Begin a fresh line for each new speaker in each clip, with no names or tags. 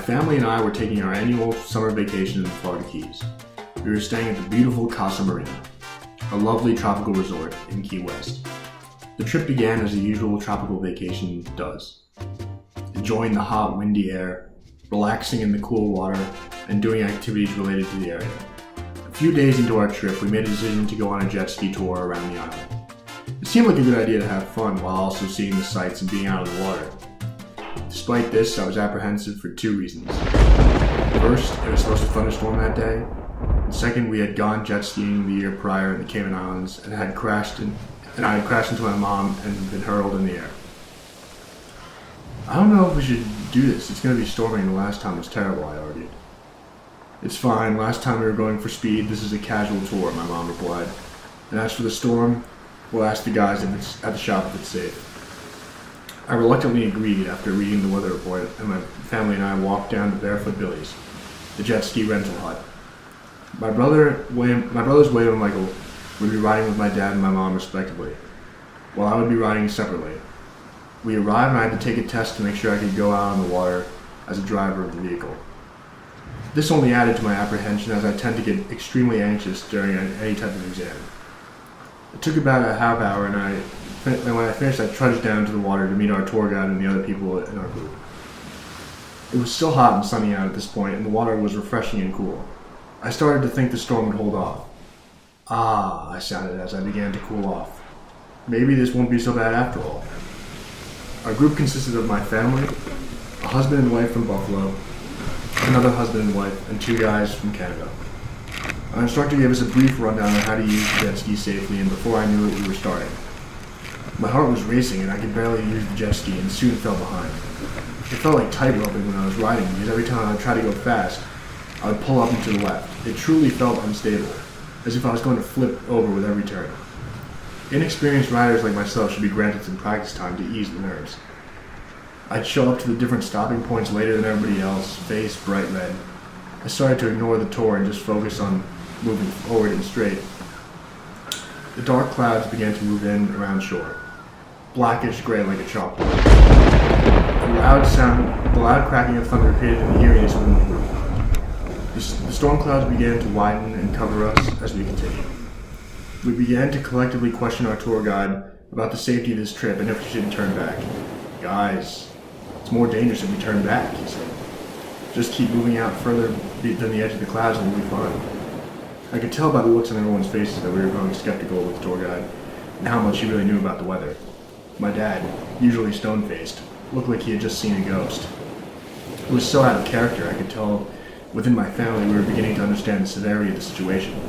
family and I were taking our annual summer vacation in the Florida Keys. We were staying at the beautiful Casa Marina, a lovely tropical resort in Key West. The trip began as a usual tropical vacation does, enjoying the hot, windy air, relaxing in the cool water, and doing activities related to the area. A few days into our trip, we made a decision to go on a jet ski tour around the island. It seemed like a good idea to have fun while also seeing the sights and being out of the water. Despite this, I was apprehensive for two reasons. First, it was supposed to thunderstorm that day, and second, we had gone jet skiing the year prior in the Cayman Islands and I had crashed into my mom and been hurled in the air. I don't know if we should do this. It's going to be storming, and the last time was terrible, I argued. It's fine. Last time we were going for speed. This is a casual tour, my mom replied. And as for the storm, we'll ask the guys if it's at the shop if it's safe. I reluctantly agreed after reading the weather report, and my family and I walked down to Barefoot Billy's, the jet ski rental hut. My brothers William and Michael would be riding with my dad and my mom respectively, while I would be riding separately. We arrived and I had to take a test to make sure I could go out on the water as a driver of the vehicle. This only added to my apprehension, as I tend to get extremely anxious during any type of exam. It took about a half hour, and when I finished, I trudged down to the water to meet our tour guide and the other people in our group. It was still hot and sunny out at this point, and the water was refreshing and cool. I started to think the storm would hold off. Ah, I sounded as I began to cool off. Maybe this won't be so bad after all. Our group consisted of my family, a husband and wife from Buffalo, another husband and wife, and two guys from Canada. Our instructor gave us a brief rundown on how to use the jet ski safely, and before I knew it, we were starting. My heart was racing, and I could barely use the jet ski and soon fell behind. It felt like tightroping when I was riding, because every time I would try to go fast, I would pull up and to the left. It truly felt unstable, as if I was going to flip over with every turn. Inexperienced riders like myself should be granted some practice time to ease the nerves. I'd show up to the different stopping points later than everybody else, face bright red. I started to ignore the tour and just focus on moving forward and straight. The dark clouds began to move in around shore, blackish gray like a chalkboard. The loud cracking of thunder created an eeriness within the group. The storm clouds began to widen and cover us as we continued. We began to collectively question our tour guide about the safety of this trip and if we should turn back. Guys, it's more dangerous if we turn back, he said. Just keep moving out further than the edge of the clouds and we'll be fine. I could tell by the looks on everyone's faces that we were growing skeptical with the tour guide and how much he really knew about the weather. My dad, usually stone-faced, looked like he had just seen a ghost. It was so out of character, I could tell within my family we were beginning to understand the severity of the situation.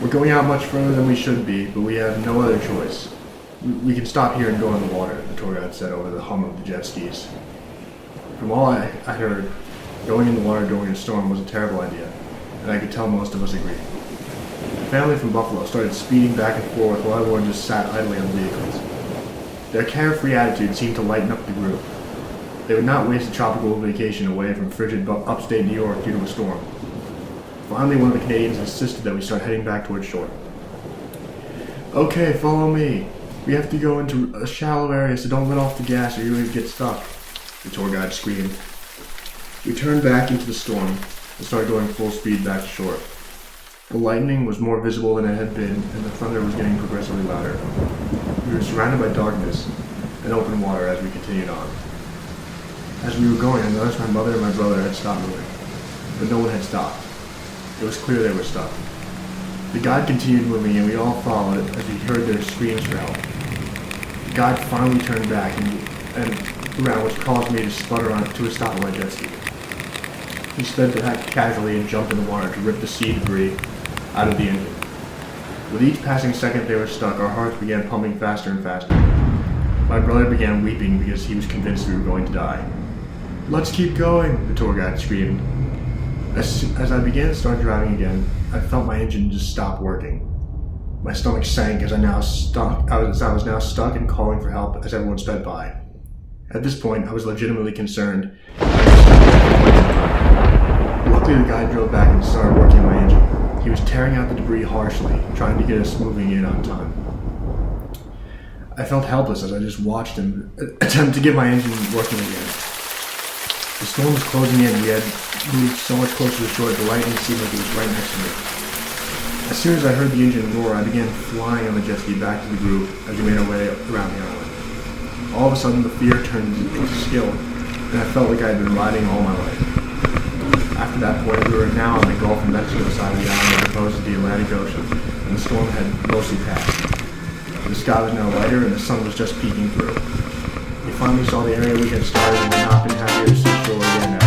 We're going out much further than we should be, but we have no other choice. We can stop here and go in the water, the tour guide said over the hum of the jet skis. From all I heard, going in the water during a storm was a terrible idea, and I could tell most of us agreed. The family from Buffalo started speeding back and forth while everyone just sat idly on the vehicles. Their carefree attitude seemed to lighten up the group. They would not waste a tropical vacation away from frigid upstate New York due to a storm. Finally, one of the Canadians insisted that we start heading back towards shore. Okay, follow me. We have to go into a shallow area, so don't let off the gas or you're going to get stuck, the tour guide screamed. We turned back into the storm and started going full speed back to shore. The lightning was more visible than it had been, and the thunder was getting progressively louder. We were surrounded by darkness and open water as we continued on. As we were going, I noticed my mother and my brother had stopped moving, but no one had stopped. It was clear they were stuck. The guide continued moving, and we all followed as we heard their screams for help. The guide finally turned back and around, which caused me to sputter on to a stop on my jet ski. He sped back casually and jumped in the water to rip the sea debris out of the engine. With each passing second they were stuck, our hearts began pumping faster and faster. My brother began weeping because he was convinced we were going to die. "Let's keep going," the tour guide screamed. As I began to start driving again, I felt my engine just stop working. My stomach sank as I was now stuck and calling for help as everyone sped by. At this point, I was legitimately concerned. Luckily, the guy drove back and started working my engine. He was tearing out the debris harshly, trying to get us moving in on time. I felt helpless as I just watched him attempt to get my engine working again. The storm was closing in. We had moved so much closer to shore that the lightning seemed like it was right next to me. As soon as I heard the engine roar, I began flying on the jet ski back to the group as we made our way around the island. All of a sudden, the fear turned into skill, and I felt like I had been riding all my life. After that point, we were now on the Gulf of Mexico side of the island as opposed to the Atlantic Ocean, and the storm had mostly passed. The sky was now lighter, and the sun was just peeking through. We finally saw the area we had started, and we'd not been happier to see shore again